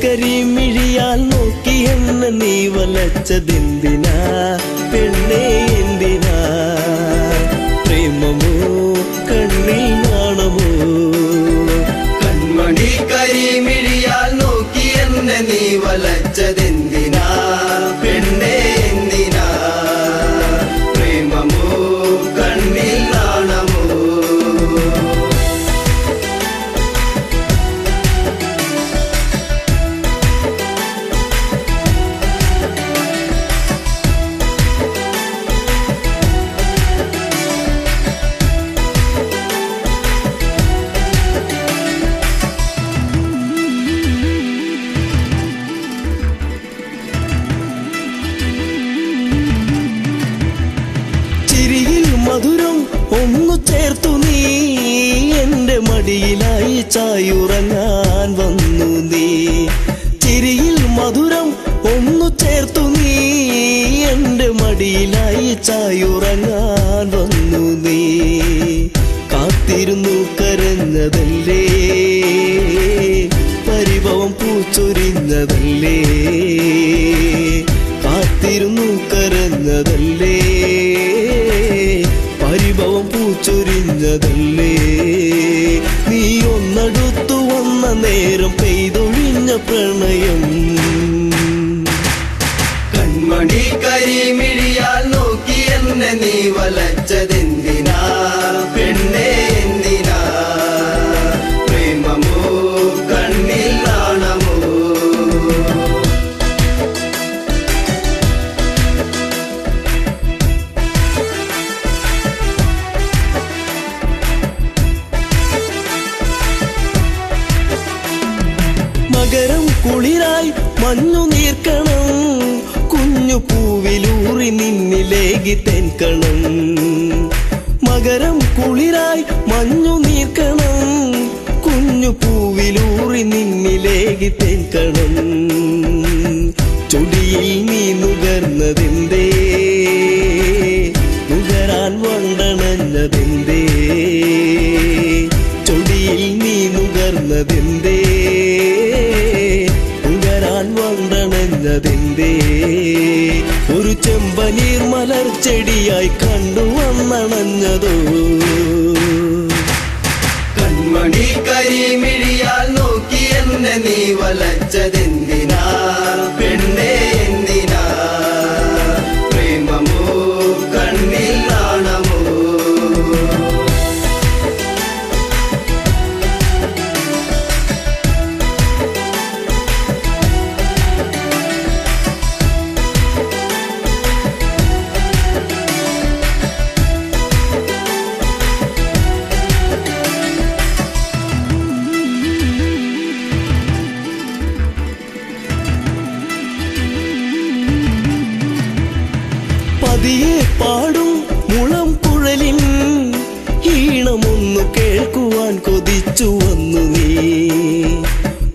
കരിമിഴിയാൽ നോക്കി എന്നെ നീ വലച്ചതെന്തിനാ പെണ്ണേ എന്തിനാ? പ്രേമമോ കണ്ണിൽ നാണമോ? കൺമണി കരിമിഴിയാൽ നോക്കി എന്നെ നീ വലച്ചതെന്തിനാ പെണ്ണേ എന്തിനാ? പ്രേമമോ കണ്ണിൽ നാണമോ? മധുരം ഒന്നു ചേർത്തു നീ എന്റെ മടിയിലായി ചായുറങ്ങാൻ വന്നു നീ. ചിരിയിൽ മധുരം ഒന്നു ചേർത്തു നീ എന്റെ മടിയിലായി ചായുറങ്ങാൻ വന്നു നീ. കാത്തിരുന്നു കരഞ്ഞതല്ലേ, പരിഭവം പൂച്ചൊരിഞ്ഞതല്ലേ. കാത്തിരുന്നു കരഞ്ഞതല്ലേ, പരിഭവം പൂച്ചൊരിഞ്ഞതല്ലേ. നീ ഒന്നടുത്തു വന്ന നേരം പെയ്തൊഴിഞ്ഞ പ്രണയം. കൺമണി കരിമിഴിയാൽ നോക്കി എന്നെ നീ വലച്ചതെന്തിനാ പെണ്ണേ എന്തിനാ? പ്രേമമോ കണ്ണിൽ നാണമോ? മകരം കുളിരായി മഞ്ഞു നീർക്കണം, കുഞ്ഞു പൂവിലൂറി നിന്നിലേകി തെൻകണം. മകരം കുളിരായി മഞ്ഞു നീർക്കണം, കുഞ്ഞു പൂവിലൂറി നിന്നിലേകി തെൻകണം. ചൊടിയിൽ നീ നുകർന്നതെന്തേ, നുകരാൻ വണ്ടണഞ്ഞതെന്തേ? ചൊടിയിൽ നീ നുകർന്നതെന്തേ, വണ്ടണഞ്ഞതെന്തേ? ഒരു ചെമ്പനീർ മലർച്ചെടിയായി കണ്ടു വന്നണഞ്ഞതോ? കൺമണി കരിമിഴിയാൽ നോക്കി എന്നെ നീ വലച്ചതെന്തിനാ പെണ്ണേ എന്തിനാ? പ്രേമമോ കണ്ണിൽ നാണമോ? പതിയെ പാടും മുളം കുഴലിൻ ഈണമൊന്നു കേൾക്കുവാൻ കൊതിച്ചു വന്നു നീ.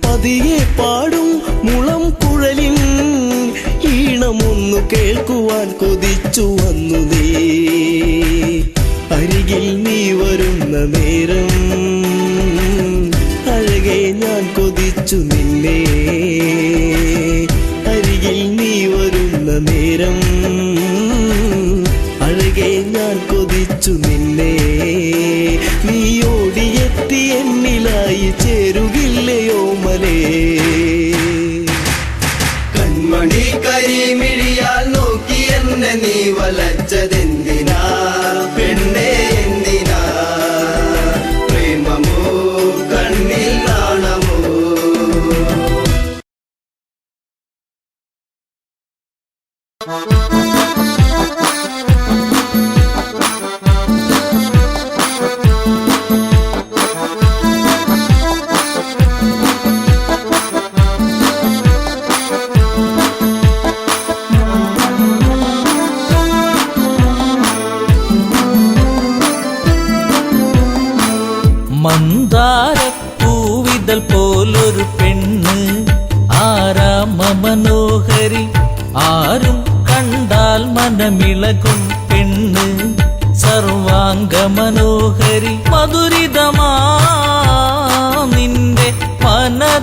പതിയെ പാടും മുളം കുഴലിൻ ഈണമൊന്നു കേൾക്കുവാൻ കൊതിച്ചു വന്നു നീ. അരികിൽ നീ വരുന്ന നേരം അഴകെ ഞാൻ കൊതിച്ചു നിന്നെ. അരികിൽ നീ വരുന്ന നേരം അഴകെ ഞാൻ കൊതിച്ചു നിന്നെ. നീ ഓടിയെത്തി എന്നിലായി ചേരുകില്ലയോ മലേ? കൺമണി കരിമിഴിയാൽ നോക്കി എന്നെ നീ വലച്ചതെന്തിനാ പെണ്ണേ എന്തിനാ? പ്രേമമോ കണ്ണിൽ നാണമോ? മന്ദാരപ്പൂവിതൽ പോലൊരു പെണ്ണ്, ആരാമ മനോഹരി, ആരും കണ്ടാൽ മനമിളകും പെണ്ണ്. സർവാംഗ മനോഹരി, മധുരിതമാ നിന്റെ മനതാരിലൂറും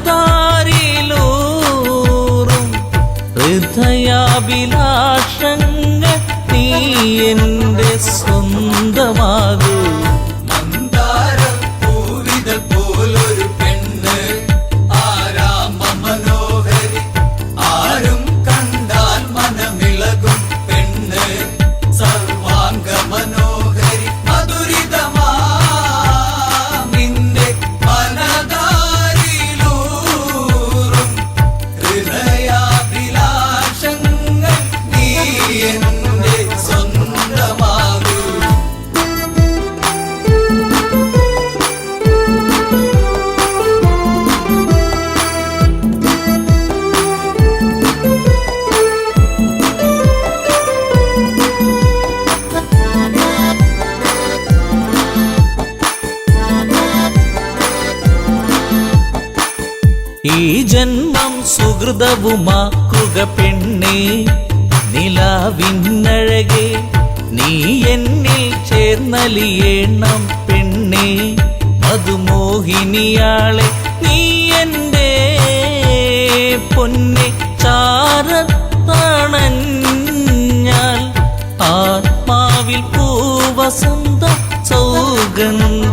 ഈ ജന്മം സുഹൃതവുമാക്കുക പെണ്ണേ, നിലാവിന്നഴകെ നീ എന്നിൽ ചേർന്നലിയേണം പെണ്ണേ, മധുമോഹിനിയാളെ നീ എൻ്റെ പൊന്നെ ചാരത്തണഞ്ഞാൽ ആത്മാവിൽ പൂവസന്ത സൗഗന്ധമായിടും.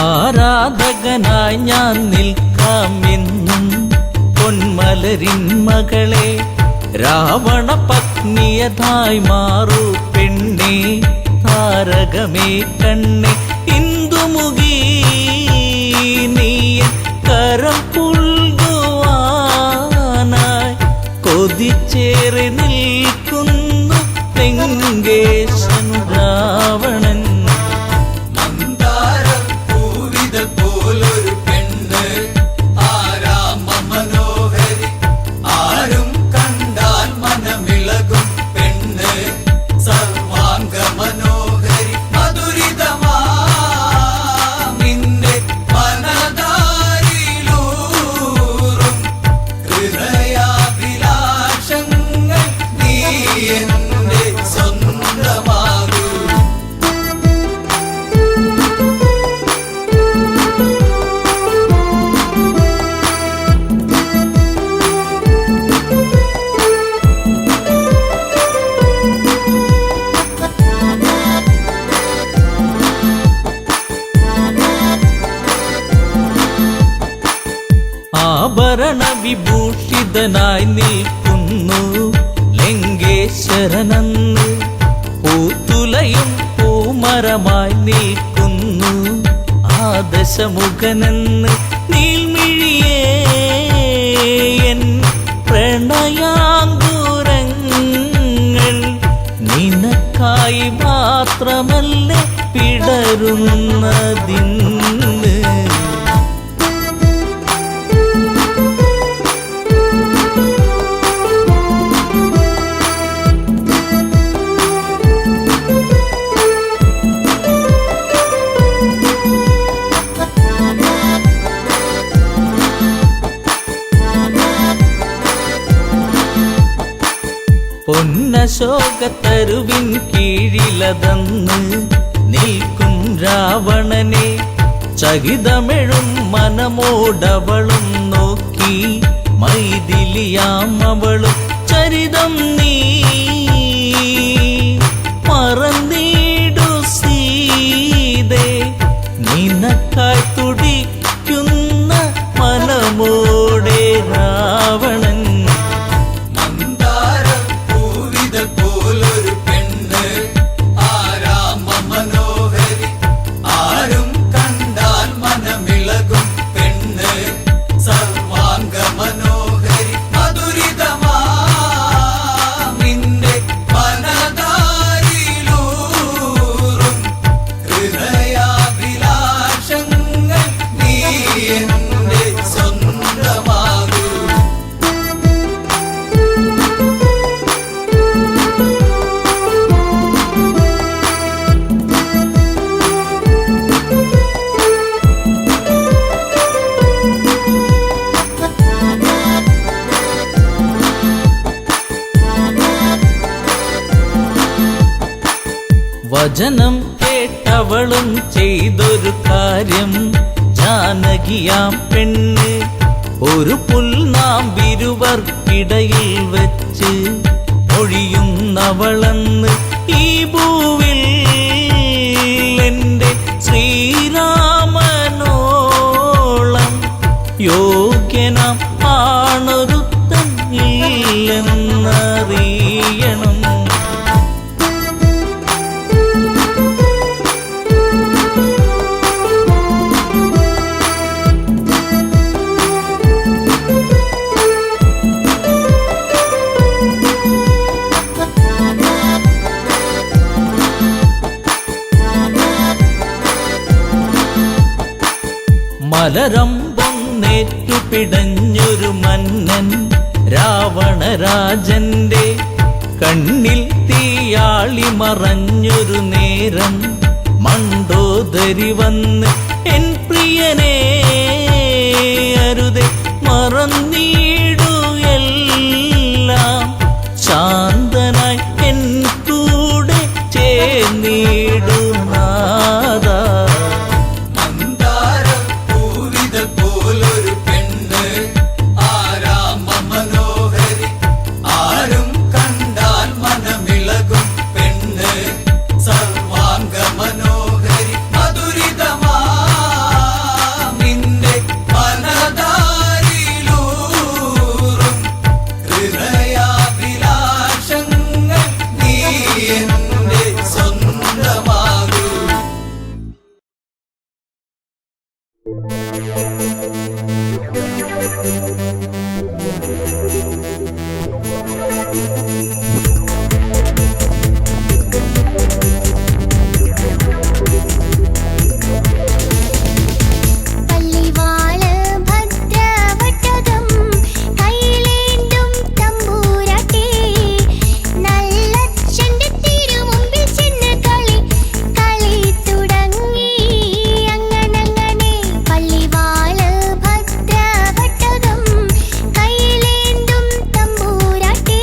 ആരാധകനായി ഞാൻ നിൽക്കാമെന്നും പൊന്മലരിൻ മകളെ, രാവണ പത്നിയതായി മാറൂ പെണ്ണേ, താരകമേ കണ്ണേ ഇന്ദുമുഖി നീയ കരം പുൽകുവാനായി കൊതിച്ചേറി നിൽക്കുന്നു ലങ്കേശൻ രാവണൻ. പോലൊരു പെണ്ണ് ആരാമ മനോഹരി, ആരും കണ്ടാൽ മനമിളകും പെണ്ണ്, സർവാംഗ മനോഹരി മധുരിതമാ നിന്റെ മനതാരിലൂറും ഹൃദയാഭിലാഷങ്ങൾ നീ എന്റെ സ്വന്തമാകൂ. ആഭരണ വിഭൂഷിതനായി നിൽക്കുന്നു ലങ്കേശ്വരനന്ന്, പൂത്തുലയും പൂമരമായി നിൽക്കുന്നു ആദശമുഖനെന്ന്. നീൽമിഴിയേ എൻ പ്രണയാങ്കുരങ്ങൾ നിനക്കായി മാത്രമല്ലേ പിടരുന്നതിന്ന്. പൊന്നശോകത്തരുവിൻ കീഴിലതന്ന് നിൽക്കും രാവണനെ, ചകിതമെഴും മനമോടവളും നോക്കി മൈഥിലിയാം അവളും ചരിതം നീ മറന്നിടു സീതേ, നിനക്കായി തുടിക്കുന്ന മനമോടെ രാവണൻ. പോലൊരു പെണ്ണ് ആരാമ മനോഹരി, ആരും കണ്ടാൽ മനമിളകും പെണ്ണ്, സർവാംഗ മനോഹരി മധുരിതമാ നിന്റെ മനതാരിലൂറും ഹൃദയാഭിലാഷങ്ങൾ നീ എന്റെ സ്വന്തമാകൂ. വചനം കേട്ടവളും ചെയ്തൊരു കാര്യം, ജാനകിയാം പെണ്ണ് ഒരു പുൽനാമ്പിരുവർക്കിടയിൽ വെച്ച് ഒഴിയുന്നവളന്ന്. ഈ ഭൂവിൽ എൻ്റെ ശ്രീരാമനോളം യോഗ്യനാം ആണൊരുത്തൻ ഇല്ലെന്നറിയണം. മലരമ്പൊന്നേറ്റു പിടഞ്ഞൊരു മന്നൻ രാവണരാജന്റെ കണ്ണിൽ തീയാളി മറഞ്ഞൊരു നേരം മണ്ടോദരി വന്ന് എൻ പ്രിയനെ അരുതേ മറന്നീടു എല്ലാം ശാന്തനായി എൻ കൂടെ ചേർന്നിടു നാദാ. മന്ദാരപ്പൂവിതൾ പോലൊരു പെണ്ണ് ആരാമ മനോഹരി ആരും കണ്ടാൽ മനമിളകും പെണ്ണ് സർവാംഗ മനോഹരി മധുരിതമാമിന്റെ മനതാരിലൂറും ഹൃദയാഭിലാഷങ്ങൾ നീ എന്റെ സ്വന്തമാകൂ. പള്ളിവാള് ഭദ്രവട്ടകം കൈയിലേന്തും തമ്പൂരാട്ടി നല്ലച്ഛന്റെ തിരുമുമ്പിൽ ചെന്ന് കളി തുടങ്ങി. അങ്ങനെ പള്ളിവാള് ഭദ്രവട്ടകം കൈയിലേന്തും തമ്പൂരാട്ടി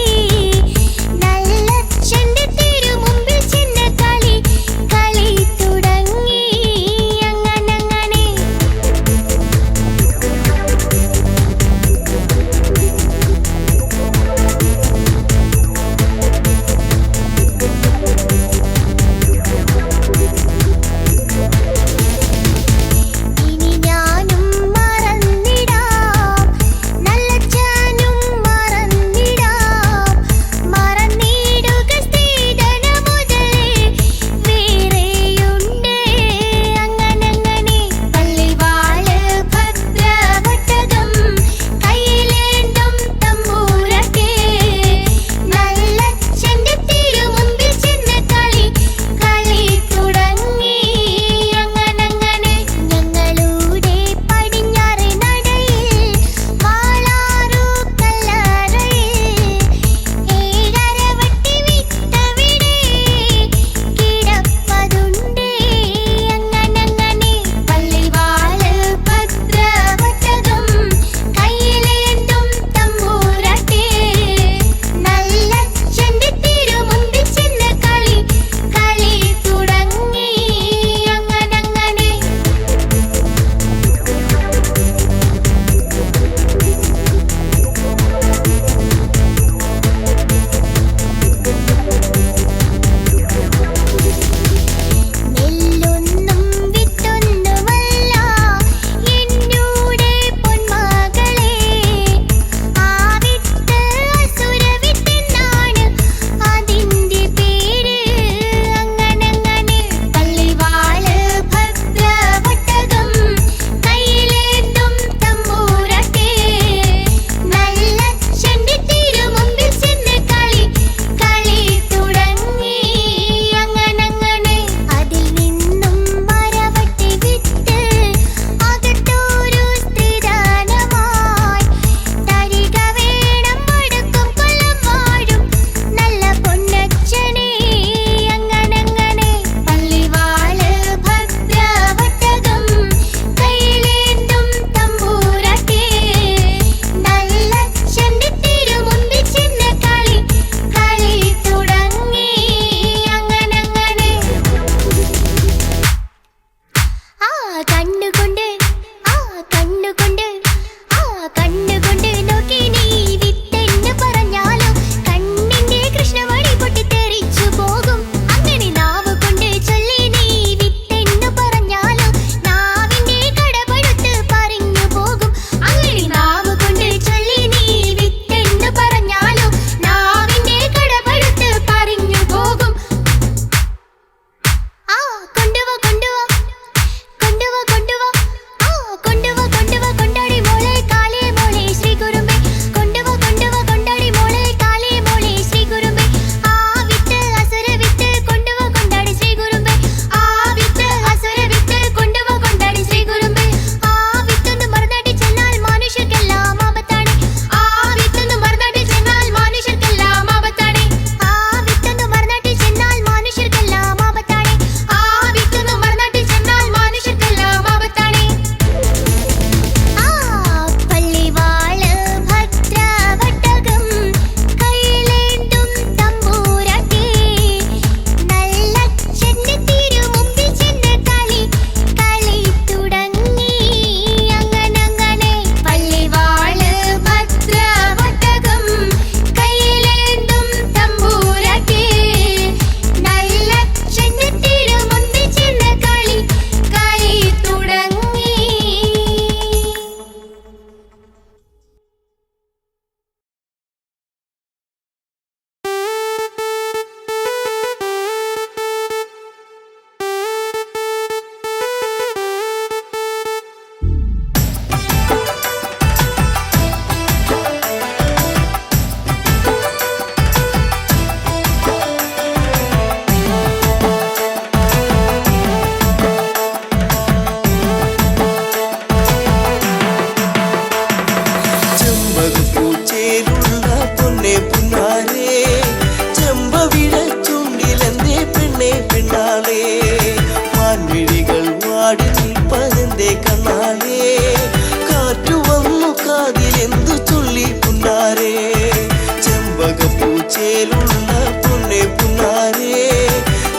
പൂച്ചേലുള്ള പൊന്നെ പുന്നാരേ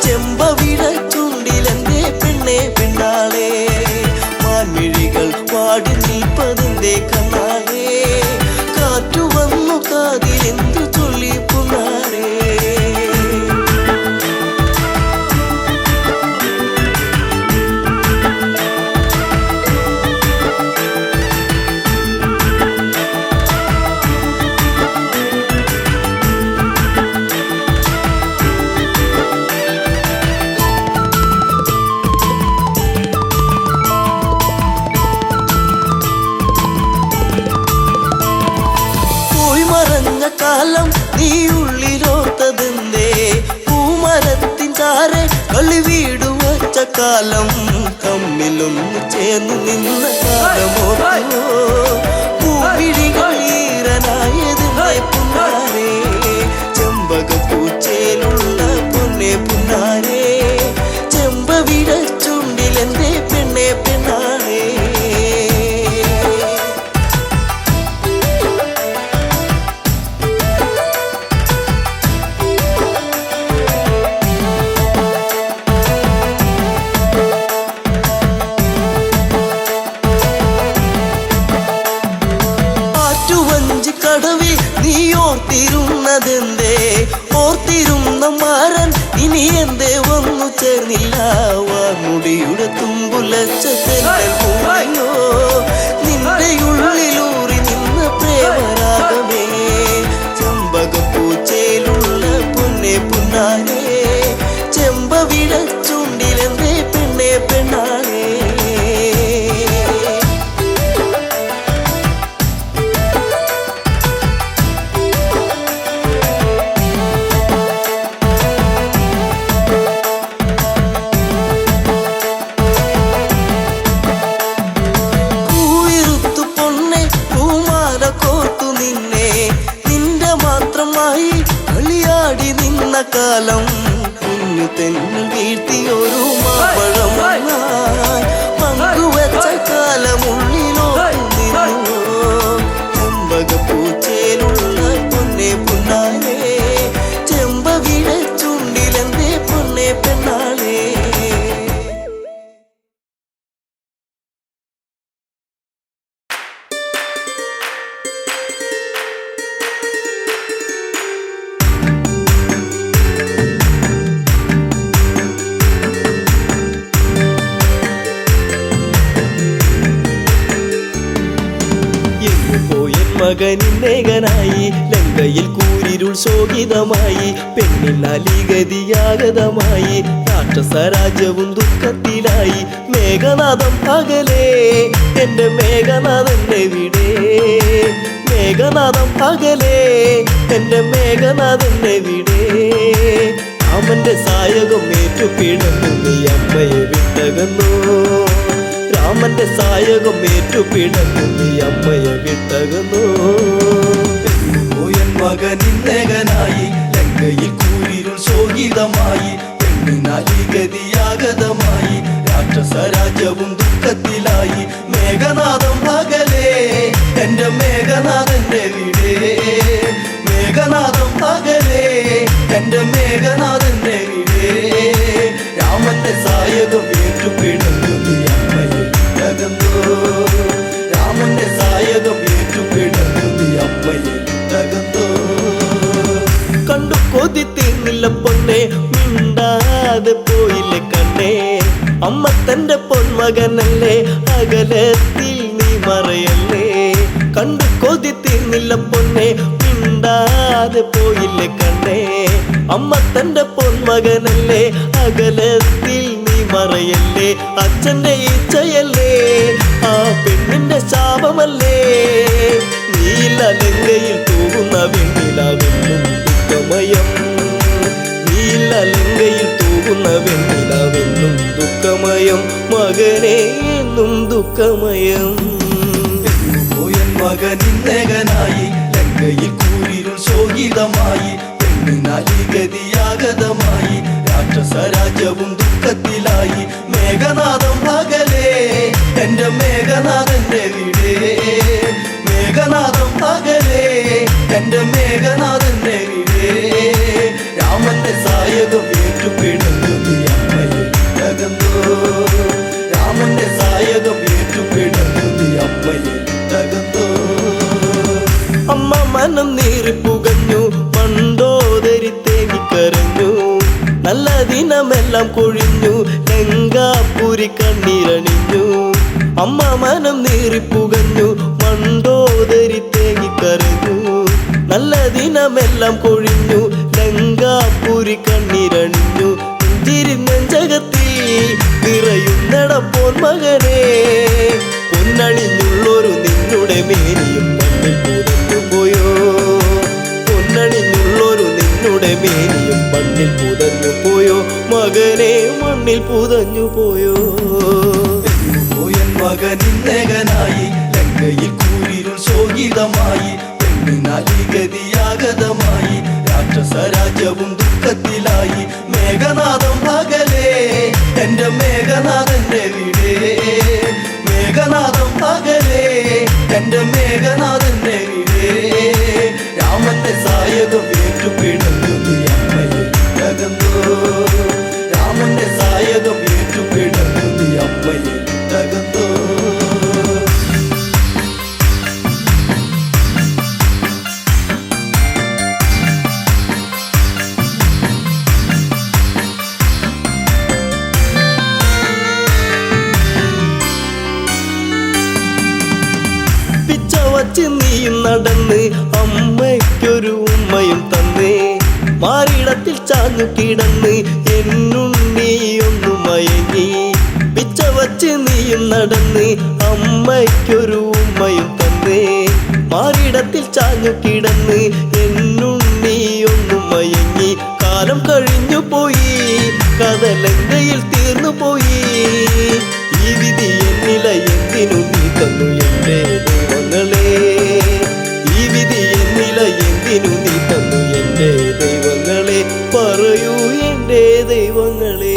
ചെമ്പവിഴ ചുണ്ടിലെന്റെ പെണ്ണെ പെണ്ണാളേ മാൻമിഴികൾ പാടി നിൽപ്പതിന്റെ കണ്ണാളേ കാറ്റു വന്നു കാതിലെന്തു ചൊല്ലി പുന്നാരേ കാലം നീ ഉള്ളിലോത്തതെന്തേ പൂമരത്തിൻ ചാരെ കളി വീട് വച്ച കാലം തമ്മിലൊന്ന് ചേർന്ന് നിന്ന കാലമോ പൂവിഴികൾ ഈറനായതിന്റെ പുന്നാരേ ചെമ്പക പൂച്ചേലുള്ള പൊന്നെ പുന്നാരേ ചെമ്പവിഴ ചുണ്ടിലെന്റെ പെണ്ണെ പെണ്ണാരേ കടവിൽ നീ ഓർത്തിരുന്നതെന്തേ ഓർത്തിരുന്ന മാരൻ ഇനി എന്തേ വന്നു ചേർന്നില്ല വാർമുടിയുടെ തുമ്പുലച്ച തെന്നോ നിന്റെ ഉള്ളിലൂറി നിന്ന പ്രേമരാഗമേ ചെമ്പകപ്പൂച്ചയിലുള്ള പൊന്നെ പുന്നാരേ ചെമ്പവിഴ ചുണ്ടിലെന്തേ പെണ്ണെ പെണ്ണാളേ കാലം കുഞ്ഞു തെന്നു വീഴ്ത്തിയൊരു മാപ്പഴം പങ്കുവച്ച കാലമുള്ളിലോ നിന്നു ചെമ്പകപ്പൂച്ചേലുള്ള പൊന്നെ പുന്നാരേ ചെമ്പവിഴ ചുണ്ടിലെന്തേ പൊന്നെ പെണ്ണാളേ മകനിന്നേകനായി ലങ്കയിൽ കൂരിരുൾ ശോകിതമായി പെണ്ണിനാലിഗതിയാഗതമായി രാക്ഷസരാജ്യവും ദുഃഖത്തിലായി മേഘനാഥം പകലേ എന്റെ മേഘനാഥന്റെ വിടേ മേഘനാഥം പകലേ എന്റെ മേഘനാഥന്റെ വിടേ രാമന്റെ സായകം ഏറ്റുപിടന്നു നീ അമ്മയെ വിട്ടകന്നു രാമന്റെ സായകം ഏറ്റുപിടന്നു നീ അമ്മയെ വിട്ടകന്നു മകനിന്നേകനായി ലങ്കയിൽ കൂരിരുൾ ശോകിതമായി പെണ്ണിനാലിഗതിയാഗതമായി രാക്ഷസരാജ്യവും ദുഃഖത്തിലായി മേഘനാഥം പകലേ എന്റെ മേഘനാഥന്റെ വീടേ മേഘനാഥം പകലേ എന്റെ മേഘനാഥന്റെ വീടേ രാമന്റെ സായകം ഏറ്റുപിടന്നു നീ അമ്മയെ വിട്ടകന്നു രാമന്റെ സായകം ഏറ്റുപിടന്നു നീ അമ്മയെ വിട്ടകന്നു കണ്ടു കൊതി തീർന്നില്ല പൊന്നെ മിണ്ടാതെ പോയില്ലേ കണ്ണേ അമ്മ തന്റെ പൊന്മകനല്ലേ അകലത്തിൽ നീ മറയല്ലേ കണ്ടു കൊതി തീർന്നില്ല പൊന്നെ മിണ്ടാതെ പോയില്ലേ കണ്ണേ അമ്മ തന്റെ പൊന്മകനല്ലേ അകലത്തിൽ നീ മറയല്ലേ അച്ഛന്റെ ഇച്ഛയല്ലേ ആ പെണ്ണിന്റെ ശാപമല്ലേ നീല ലങ്കയിൽ തൂകുന്ന വെണ്ണിലാവെന്നും ദുഃഖമയം നീല ലങ്കയിൽ തൂകുന്ന വെണ്ണിലാവെന്നും ദുഃഖമയം മകനെ എന്നും ദുഃഖമയം മകനിന്നേകനായി ലങ്കയിൽ കൂരിരുൾ ശോകിതമായി പെണ്ണിനാലിഗതിയാഗതമായി രാക്ഷസരാജ്യവും ദുഃഖത്തിലായി മേഘനാഥം പകലേ എന്റെ മേഘനാഥന്റെ വീടേ മേഘനാഥം പകലേ എന്റെ മേഘനാഥന്റെ വീടേ സായകം ഏറ്റുപിടഞ്ഞു നീ അമ്മയിൽ തകർന്നോ രാമന്റെ സായകം ഏറ്റുപിടഞ്ഞു നീ അമ്മയിൽ തകർന്നോ അമ്മ മനം നീറിപ്പുകഞ്ഞു മണ്ടോദരി തേങ്ങിക്കരഞ്ഞു നല്ല ദിനമെല്ലാം കൊഴിഞ്ഞു ലങ്കാപുരി കണ്ണീരണിഞ്ഞു അമ്മ മനം നീറിപ്പുകഞ്ഞു മണ്ടോദരി തേങ്ങിക്കരഞ്ഞു നല്ല ദിനമെല്ലാം കൊഴിഞ്ഞു ലങ്കാപുരി കണ്ണീരണിഞ്ഞു നെഞ്ചകത്തിൽ നിറയുന്നടപ്പോൾ മകനെ പൊന്നണിഞ്ഞുള്ളൊരു നിന്നുടെ മേനിയും മണ്ണിൽ പുതഞ്ഞു പോയോ പൊന്നണിഞ്ഞുള്ളൊരു നിന്നുടെ മേനിയും മണ്ണിൽ പുതഞ്ഞു പോയോ മകനെ മണ്ണിൽ പുതഞ്ഞു പോയോ പോയൻ മകനിന്നകനായി ലങ്കയിൽ കൂരിരുൾ ശോകിതമായി പെണ്ണിനാലി ഗതിയാഗതമായി രാക്ഷസ രാജ്യവും ദുഃഖത്തിലായി മേഘനാഥം പകലേ എന്റെ മേഘനാഥന്റെ വീടേ മേഘനാഥം പകലേ എന്റെ മേഘനാഥന്റെ വീടേ രാമന്റെ സായകം ഏറ്റുപിടഞ്ഞു നീ അമ്മയിൽ തകർന്നോ രാമന്റെ സായകം ഏറ്റുപിടഞ്ഞു നീ അമ്മയിൽ തകർന്നോ വച്ച് നീയും നടന്ന് അമ്മയ്ക്കൊരു ഉമ്മയും തന്നേ മാറിടത്തിൽ ചാഞ്ഞു കിടന്ന് എന്നുണ്ണിയൊന്നു മയങ്ങി പിച്ച വച്ച് നീയും നടന്ന് അമ്മയ്ക്കൊരു ഉമ്മയും തന്നേ മാറിടത്തിൽ ചാഞ്ഞു കിടന്ന് എന്നുണ്ണിയൊന്നു മയങ്ങി കാലം കഴിഞ്ഞു പോയി കഥലങ്കയിൽ തീർന്നു പോയി ഈ വിധി എന്നില എന്തിനു നീ തന്നു എന്റെ ദൈവങ്ങളെ ഈ വിധി എന്നില എന്തിനു നീ തന്നു എന്റെ ദൈവങ്ങളെ പറയൂ എന്റെ ദൈവങ്ങളെ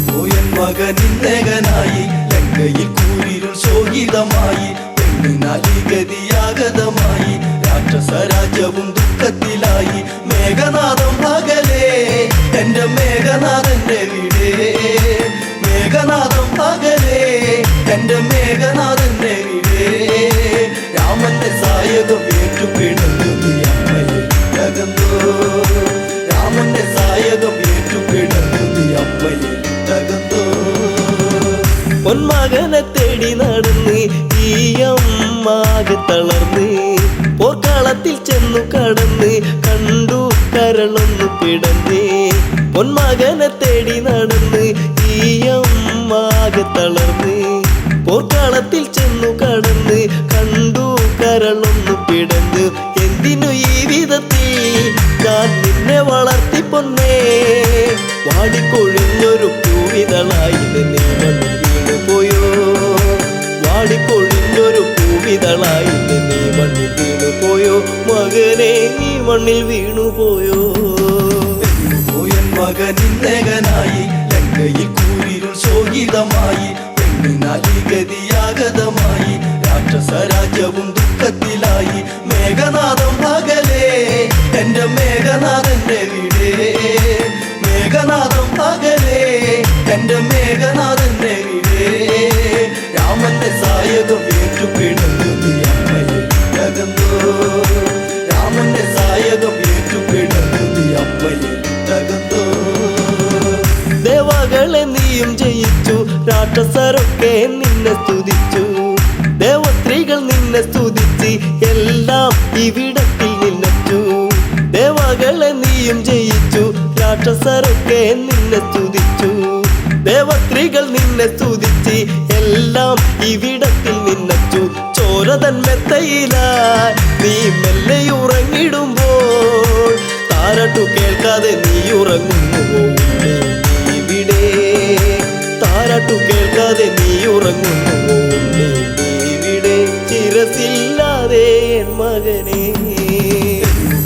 പോയൻ മകനിന്നകനായി ലങ്കയിൽ കൂരിരുൾ ശോകിതമായി പെണ്ണിനാലി ഗതിയാഗതമായി രാക്ഷസ രാജ്യവും ദുഃഖത്തിലായി മേഘനാഥം പകലേ എന്റെ മേഘനാഥന്റെ വീടേ മേഘനാഥം പകലേ എന്റെ മേഘനാഥന്റെ വീടേ രാമന്റെ സായകം ഏറ്റുപിടഞ്ഞു നീ അമ്മയിൽ തകർന്നോ രാമന്റെ സായകം ഏറ്റുപിടഞ്ഞു നീ അമ്മയിൽ തകർന്നോ പൊന്മകനെ തേടി നടന്ന് ഈ അമ്മാകെ തളർന്ന് പോർക്കളത്തിൽ ചെന്നു കടന്ന് കണ്ടു കരളൊന്നു പിടഞ്ഞ് പൊന്മകനെ തേടി നടന്ന് ഈ അമ്മാകെ തളർന്ന് പോർക്കളത്തിൽ ചെന്നു കടന്ന് കണ്ടു കരളൊന്നു പിടഞ്ഞ് എന്തിനു ഈ വിധത്തിൽ ഞാൻ നിന്നെ വളർത്തി പൊന്നേ വാടിക്കൊഴിഞ്ഞൊരു പൂവിതളായി നീ മണ്ണിൽ വീണു പോയോ വാടിക്കൊഴിഞ്ഞൊരു പൂവിതളായി നീ മണ്ണിൽ വീണു പോയോ മകനെ നീ മണ്ണിൽ വീണു പോയോ പോയൻ മകനിന്നകനായി ലങ്കയിൽ കൂരിരുൾ ശോകിതമായി പെണ്ണിനാലി ഗതിയാഗതമായി രാക്ഷസ രാജ്യവും ദുഃഖത്തിലായി മേഘനാഥം പകലേ എന്റെ മേഘനാഥന്റെ വീടേ മേഘനാഥം പകലേ എന്റെ മേഘനാഥന്റെ വീടേ രാമന്റെ സായകം ഏറ്റുപിടഞ്ഞു നീ അമ്മയിൽ തകർന്നോ രാമന്റെ സായകം ഏറ്റുപിടഞ്ഞു നീ അമ്മയിൽ തകർന്നോ ദേവകളെ നീയും ജയിച്ചു രാക്ഷസരൊക്കെ നിന്നെ സ്തുതിച്ചു ദേവസ്ത്രീകൾ നിന്നെ സ്തുതിച്ച് എല്ലാം ഇവിടത്തിൽ നിന്നച്ചു ദേവകളെ നീയും ജയിച്ചു രാക്ഷസരൊക്കെ നിന്നെ സ്തുതിച്ചു ദേവസ്ത്രീകൾ നിന്നെ സ്തുതിച്ച് എല്ലാം ഇവിടത്തിൽ നിന്നച്ചു ചോരതൻ മെത്തയിലായി നീ മെല്ലെ ഉറങ്ങിടുമ്പോൾ താരട്ടു കേൾക്കാതെ നീ ഉറങ്ങുന്നുവോ ഇവിടെ താരട്ടു കേൾക്കാതെ നീ ഉറങ്ങുന്നുവോ ഇവിടെ ചിരസില്ലാതെ എൻ മകനെ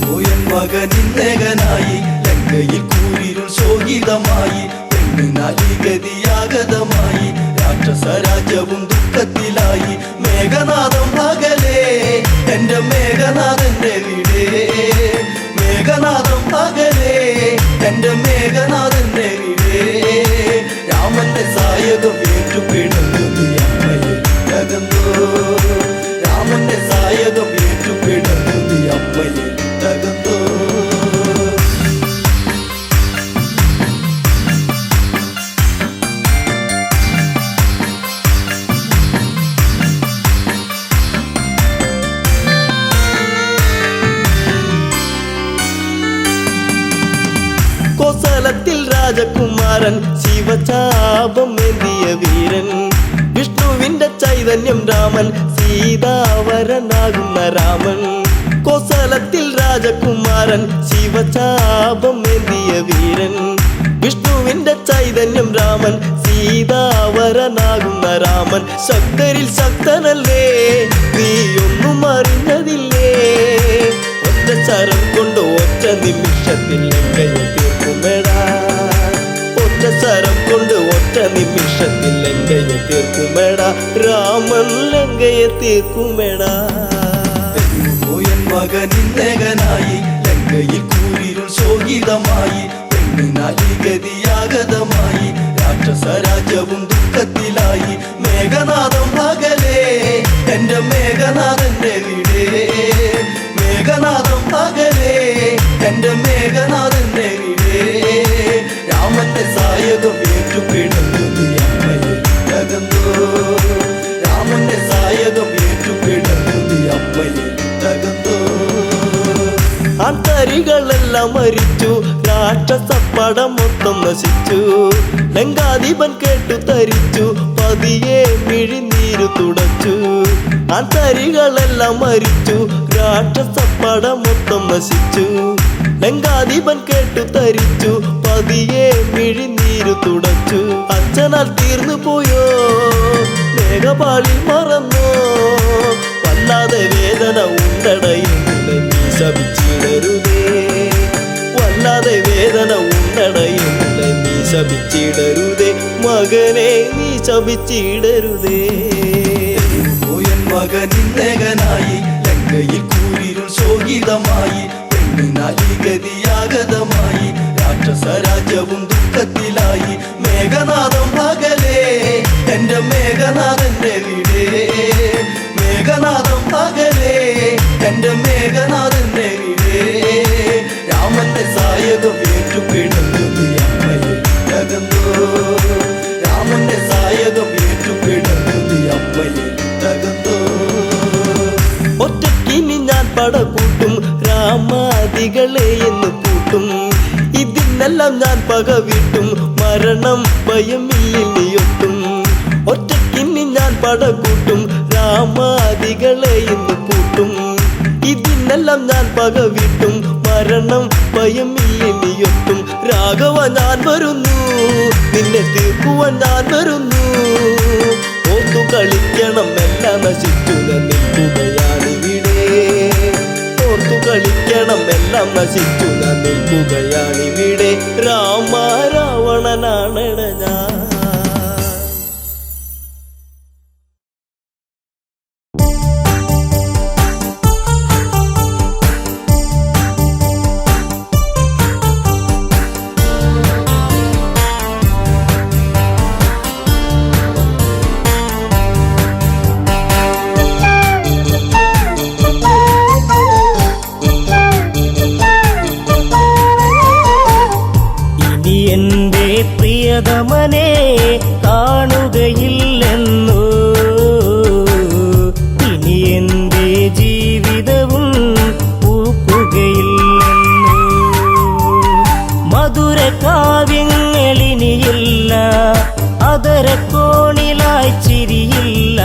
പോയൻ മകനിന്നകനായി ലങ്കയിൽ കൂരിരുൾ ശോകിതമായി പെണ്ണിനാലി ഗതിയാഗതമായി രാക്ഷസ രാജ്യവും ദുഃഖത്തിലായി മേഘനാഥം പകലേ എന്റെ മേഘനാഥന്റെ വീടേ മേഘനാഥം പകലേ എന്റെ മേഘനാഥന്റെ വീടേ രാമന്റെ സായകം ഏറ്റുപിടഞ്ഞത് അമ്മയിൽ തകർന്നു രാമന്റെ സായകം ഏറ്റുപിടഞ്ഞത് അമ്മയിൽ തകർന്നു കോസലത്തിൽ രാജകുമാരൻ ശിവചാപം ഏന്തിയ വീരൻ വിഷ്ണുവിന്റെ ചൈതന്യം രാമൻ സീതാവരനാകുന്ന രാമൻ കോസലത്തിൽ രാജകുമാരൻ ശിവചാപം ഏന്തിയ വീരൻ വിഷ്ണുവിന്റെ ചൈതന്യം രാമൻ സീതാവരനാകുന്ന രാമൻ ശക്തരിൽ ശക്തനല്ലേ നീയൊന്നും അറിഞ്ഞതില്ലേ ഒറ്റ ശരം കൊണ്ട് ഒറ്റ നിമിഷത്തിൽ ലങ്കയെ തീർക്കുമെടാ ഒറ്റ ശരം കൊണ്ട് ഒറ്റ നിമിഷത്തിൽ ലങ്കയെ തീർക്കുമെടാ രാമൻ ലങ്കയെ തീർക്കുമെടാ പോയൻ മകനിന്നകനായി ലങ്കയിൽ കൂരിരുൾ ശോകിതമായി പെണ്ണിനാലി ഗതിയാഗതമായി രാക്ഷസ രാജ്യവും ദുഃഖത്തിലായി മേഘനാഥം പകലേ എന്റെ മേഘനാഥന്റെ വീടേ മേഘനാഥം പകലേ എന്റെ മേഘനാഥന്റെ വീടേ രാമന്റെ സായകം ഏറ്റുപിടഞ്ഞത് അമ്മയിൽ തകർന്നു രാമന്റെ സായകം ഏറ്റുപിടഞ്ഞത് അമ്മയിൽ തകർന്നു ആൾക്കാരികളെല്ലാം മരിച്ചു രാക്ഷസപ്പടം മൊത്തം നശിച്ചു ലങ്കാധിപൻ കേട്ടു തരിച്ചു പതിയെ മിഴിനീരു തുടച്ചു ആൾക്കാരികളെല്ലാം മരിച്ചു രാക്ഷസപ്പടം മൊത്തം നശിച്ചു ലങ്കാധിപൻ കേട്ടു തരിച്ചു പതിയെ മിഴിനീരു തുടച്ചു അച്ഛനാൽ തീർന്നു പോയോ മേഘപാളി മറന്നോ വല്ലാതെ വേദന ഉണ്ടടയെന്നില്ല നീ ശപിച്ചിടരുതേ വല്ലാതെ വേദന ഉണ്ടടയെന്നില്ല നീ ശപിച്ചിടരുതേ മകനെ നീ ശപിച്ചിടരുതേ പോയൻ മകനിന്നകനായി ലങ്കയിൽ കൂരിരുൾ ശോകിതമായി പെണ്ണിനാലി ഗതിയാഗതമായി രാക്ഷസ രാജ്യവും ദുഃഖത്തിലായി മേഘനാഥം പകലേ എന്റെ മേഘനാഥന്റെ വീടേ മേഘനാഥം പകലേ എന്റെ മേഘനാഥന്റെ വീടേ രാമന്റെ സായകം ഏറ്റുപിടഞ്ഞത് അമ്മയിൽ തകർന്നു രാമന്റെ സായകം ഏറ്റുപിടഞ്ഞത് അമ്മയിൽ തകർന്നു ഒറ്റക്കിനി ഞാൻ പടകൂട്ടും രാമാദികളെ എന്ന് കൂട്ടും ഇതിനെല്ലാം ഞാൻ പകവിട്ടും മരണം ഭയമില്ലിയൊട്ടും ഒറ്റക്കിനി ഞാൻ പടകൂട്ടും രാമാദികളെ എന്ന് കൂട്ടും ഇതിനെല്ലാം ഞാൻ പകവിട്ടും മരണം ഭയമില്ലിയൊട്ടും രാഘവ ഞാൻ വരുന്നു നിന്നെ തീർക്കുവാൻ ഞാൻ വരുന്നു ഓർത്തു കളിക്കണം എല്ലാം നശിച്ചു നിൽക്കുകയാണിവിടെ ഓർത്തു കളിക്കണം എല്ലാം നശിച്ചു നിൽക്കുകയാണിവിടെ രാമ രാവണനാണെട ഞാൻ പ്രിയതമനെ കാണുകയില്ലെന്നു ഇനി എന്റെ ജീവിതവും പൂക്കുകയില്ലെന്നു മധുര കാവ്യങ്ങളിനിയില്ല അതരക്കോണിലായി ചിരിയില്ല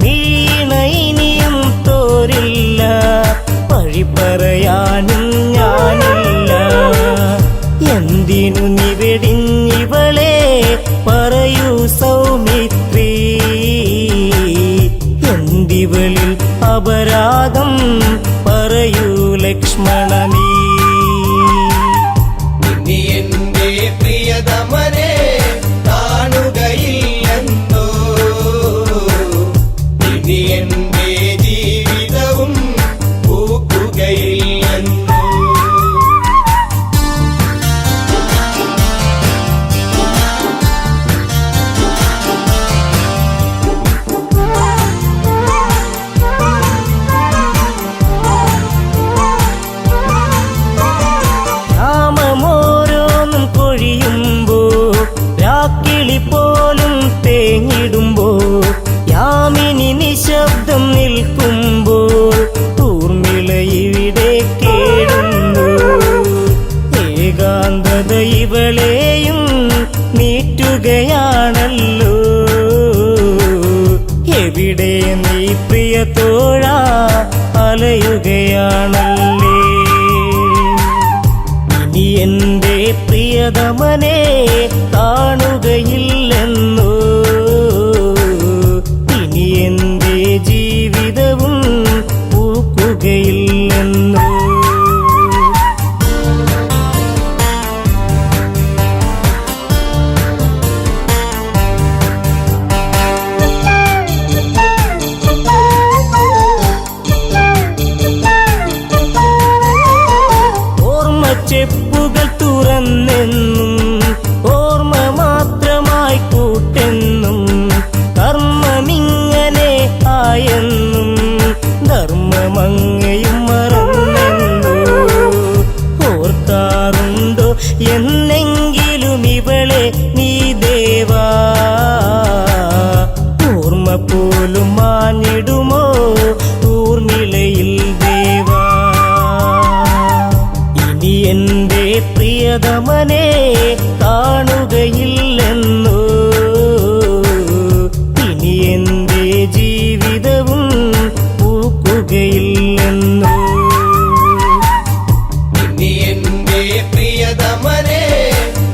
വീണ ഇനിയും തോരില്ല വഴി പറയാനും ഞാനില്ല എന്തിനു നിവടിഞ്ഞിവളെ പറയൂ സൗമിത്രി എന്തിവളിൽ അപരാധം പറയൂ ലക്ഷ്മണ നീ ഇനി എന്റെ പ്രിയതമനെ കാണുകയില്ലെന്നോ ഇനി എന്റെ ജീവിതവും പൂക്കുകയില്ലെന്നോ പൊഴിയുമ്പോ രാക്കിളി പോലും തേങ്ങിടുമ്പോ യാമിനി നിശബ്ദം നിൽക്കുമ്പോൾ ഊർമിള ഇവിടെ കേടുന്നു ഏകാന്തത ഇവളെയും നീറ്റുകയാണല്ലോ എവിടെ നീ പ്രിയ തോഴ അലയുകയാണല്ലേ ഇനി എന്റെ പ്രിയതമനെ കാണുകയില്ലെന്നോ ഇനി എന്റെ ജീവിതവും പൂക്കുകയില്ലെന്നോ ചെപ്പുകൾ തുറന്നെന്നും ഓർമ്മ മാത്രമായി കൂട്ടെന്നും കർമ്മമിങ്ങനെ ആയെന്നും ധർമ്മമങ്ങയും മറന്നെന്നു ഓർക്കാറുണ്ടോ എന്നെങ്കിലും ഇവളെ നീ ദേവാ ഓർമ്മ പോലും മാഞ്ഞിടുമോ ഊർമിളയിൽ ദേവാ ഇനി എന്റെ പ്രിയതമനെ കാണുകയില്ലെന്നോ ഇനി എന്റെ ജീവിതവും പൂക്കുകയില്ലെന്നോ ഇനി എന്റെ പ്രിയതമനെ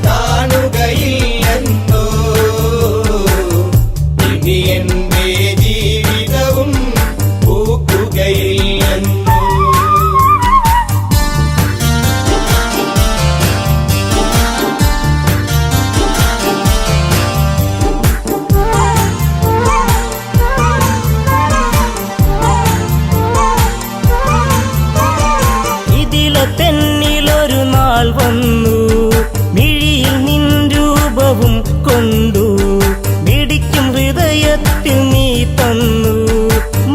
കാണുകയില്ലെന്നോ ഇനി എന്റെ ജീവിതവും പൂക്കുകയില്ലെന്നോ തെന്നിലൊരു നാൾ വന്നു മിഴിയിൽ നിൻ രൂപവും കൊണ്ടു മിടിക്കും ഹൃദയത്തിൽ നീ തന്നു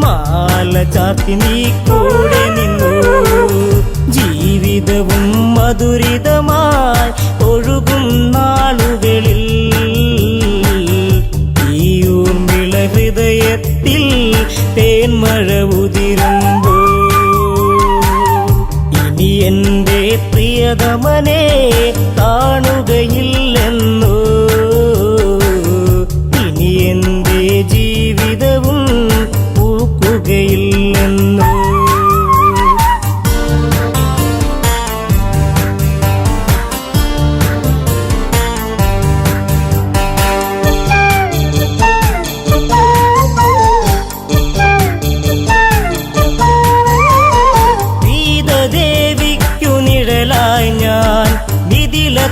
മാല ചാത്തി നീ കൂടെ നിന്നു ജീവിതവും മധുരിതമായി ഒഴുകും നാളുകളിൽ ഈ ഊർമിള ഹൃദയത്തിൽ തേന്മഴ ഉതിരുമ്പോ ഇനി എന്റെ പ്രിയതമനെ കാണുകയില്ലെന്നോ ഇനി എന്റെ ജീവിതവും പൂക്കുകയില്ലെന്നോ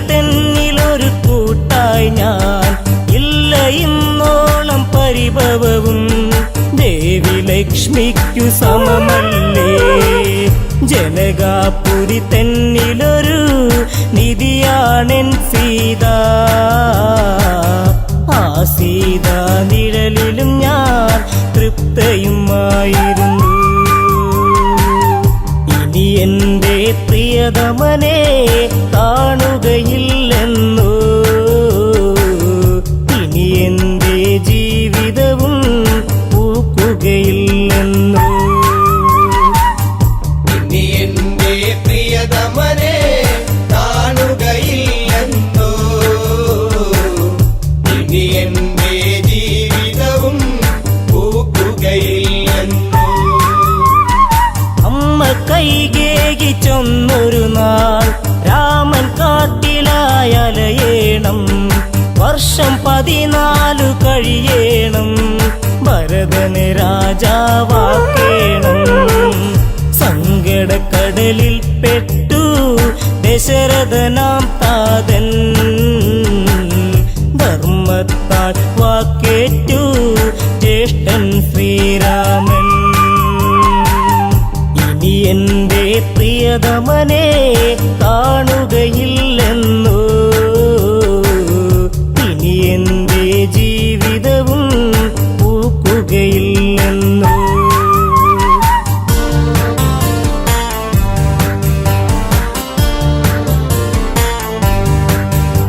തെന്നിലൊരു കൂട്ടായി ഞാൻ ഇല്ല ഇന്നോളം പരിഭവവും ദേവി ലക്ഷ്മിക്കു സമമല്ലേ ജനകാപുരി തെന്നിലൊരു നിധിയാണെൻ സീത ആ സീത നിഴലിലും ഞാൻ തൃപ്തയുമായിരുന്നു ഇനി എന്റെ പ്രിയതമനെ കാണുകയില്ലെന്നോ ഇനി എന്റെ ജീവിതവും പൂക്കുകയില്ലെന്നോ ഇനി എന്റെ പ്രിയതമനെ കാണുകയില്ലെന്നോ ഇനി എന്റെ ജീവിതവും പൂക്കുകയില്ലെന്നോ അമ്മ കൈകേകി ചൊന്നൊരു നാൾ രാമൻ കാട്ടിലായലയേണം വർഷം 14 കഴിയേണം ഭരതന് രാജാവാക്കേണം സങ്കടക്കടലിൽ പെട്ടു ദശരഥനാം താതൻ ധർമ്മത്താൽ വാക്കേറ്റു ജ്യേഷ്ഠൻ ശ്രീരാമൻ ഇനി എന്റെ പ്രിയതമനെ കാണുകയില്ലെന്നോ ഇനി എന്റെ ജീവിതവും പൂക്കുകയില്ലെന്നോ. 「あなたの声が聞こえる」「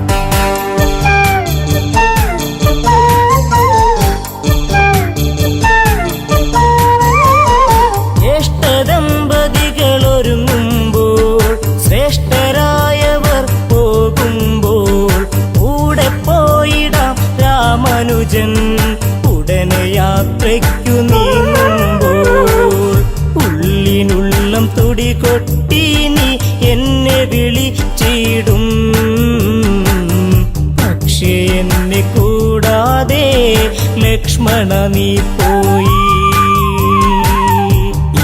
യാത്രയ്ക്കു നീങ്ങുമ്പോൾ ഉള്ളിനുള്ളം തുടി കൊട്ടി നീ എന്നെ വിളിച്ചിടും. പക്ഷേ എന്നെ കൂടാതെ ലക്ഷ്മണ നീ പോയി.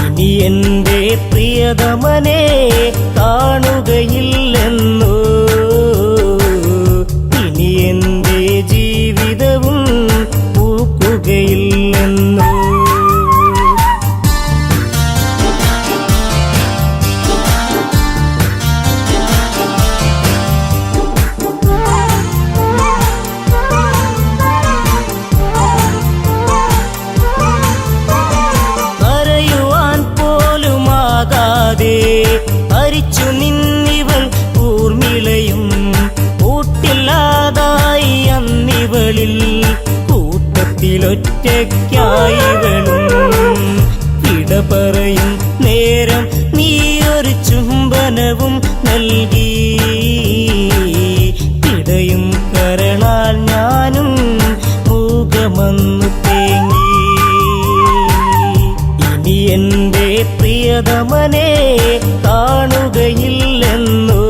ഇനി എൻ്റെ പ്രിയതമനെ കാണുകയില്ലെന്നോ, ഇനി എൻ്റെ ജീവിതവും പൂക്കുകയില്ലെന്നോ. ഹരിച്ചു നിന്നിവൾ ഊർമിളയും കൂട്ടില്ലാതായി അന്നിവളിൽ കൂട്ടത്തിലൊറ്റയ്ക്കായിവളും. ഇട പറയും നേരം നീ ഒരു ചുംബനവും നൽകി. ഇടയും കരളാൽ ഞാനും മൂകമന്നു തേങ്ങി. ഇനി എൻ്റെ പ്രിയതമനെ കാണുകയില്ലെന്നോ,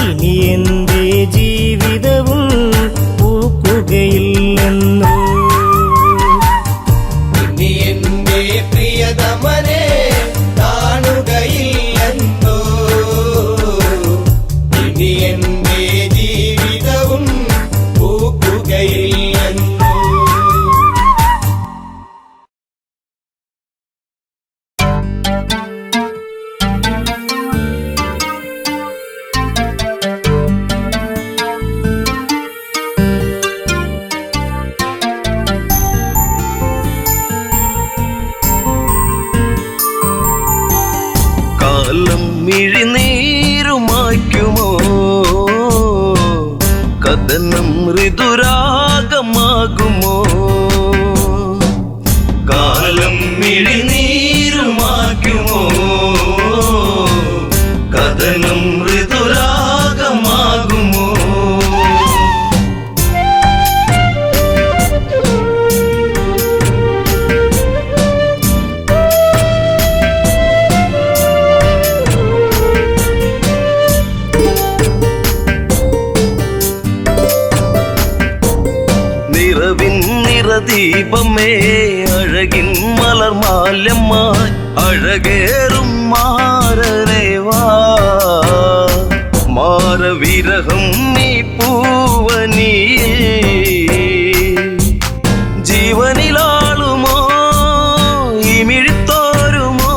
ഇനി എൻ്റെ ജീവിതവും പൂക്കുകയില്ലെന്നോ. ഇനി എന്റെ പ്രിയതമനെ കാണുകയില്ലെന്നോ, ഇനി എന്റെ ജീവിതവും പൂക്കുകയില്ലെന്നോ. കാലം മിഴിനീരുമായ്ക്കുമോ, കഥനം ഋതുരാഗമാകുമോ. കാലം മിഴിനീരുമായ്ക്കുമോ, കഥനം ഋതുരാഗമാകുമോ. ദീപമേ അഴകിൻ മലർമാല്യമായി അഴകേറും മാരരേവാ. മാരവിരഹം നീ പൂവനിയിൽ ജീവനിലാളുമോ, ഇമിഴിത്തോരുമോ.